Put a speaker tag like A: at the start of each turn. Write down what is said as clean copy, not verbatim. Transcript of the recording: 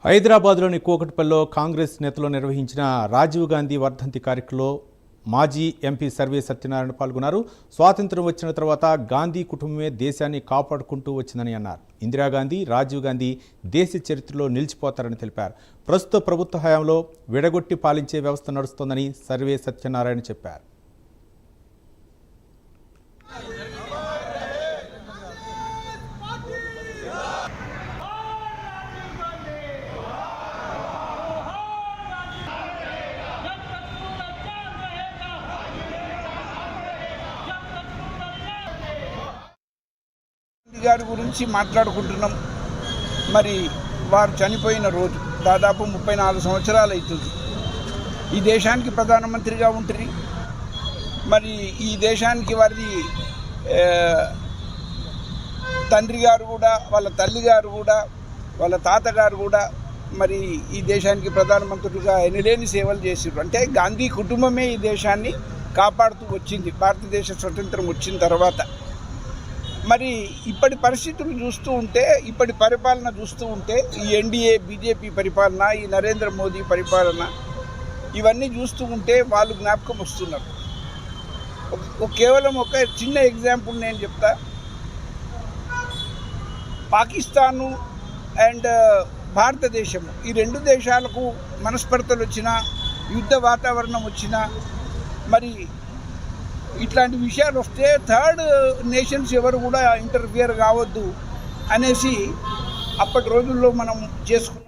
A: హైదరాబాద్లోని కూకట్పల్లిలో కాంగ్రెస్ నేతలు నిర్వహించిన రాజీవ్ గాంధీ వర్ధంతి కార్యక్రమంలో మాజీ ఎంపీ సర్వే సత్యనారాయణ పాల్గొన్నారు. స్వాతంత్ర్యం వచ్చిన తర్వాత గాంధీ కుటుంబమే దేశాన్ని కాపాడుకుంటూ వచ్చిందని అన్నారు. ఇందిరాగాంధీ, రాజీవ్ గాంధీ దేశ చరిత్రలో నిలిచిపోతారని తెలిపారు. ప్రస్తుత ప్రభుత్వ హయాంలో విడగొట్టి పాలించే వ్యవస్థ నడుస్తోందని సర్వే సత్యనారాయణ చెప్పారు.
B: గారి గురించి మాట్లాడుకుంటున్నాం. మరి వారు చనిపోయిన రోజు దాదాపు 34 సంవత్సరాలు అవుతుంది. ఈ దేశానికి ప్రధానమంత్రిగా ఉంటుంది. మరి ఈ దేశానికి వారి తండ్రి గారు కూడా, వాళ్ళ తల్లి గారు కూడా, వాళ్ళ తాతగారు కూడా మరి ఈ దేశానికి ప్రధానమంత్రులుగా ఎనలేని సేవలు చేసారు. అంటే గాంధీ కుటుంబమే ఈ దేశాన్ని కాపాడుతూ వచ్చింది భారతదేశ స్వతంత్రం వచ్చిన తర్వాత. మరి ఇప్పటి పరిస్థితులు చూస్తూ ఉంటే, ఇప్పటి పరిపాలన చూస్తూ ఉంటే, ఈ ఎన్డీఏ బీజేపీ పరిపాలన, ఈ నరేంద్ర మోదీ పరిపాలన, ఇవన్నీ చూస్తూ ఉంటే వాళ్ళు జ్ఞాపకం వస్తున్నారు. కేవలం ఒక చిన్న ఎగ్జాంపుల్ నేను చెప్తా. పాకిస్తాను అండ్ భారతదేశము, ఈ రెండు దేశాలకు మనస్పర్ధలు వచ్చినా, యుద్ధ వాతావరణం వచ్చినా, మరి ఇట్లాంటి విషయాలు వస్తే థర్డ్ నేషన్స్ ఎవరు కూడా ఇంటర్ఫియర్ కావద్దు అనేసి అప్పటి రోజుల్లో మనం చేసుకున్నాం.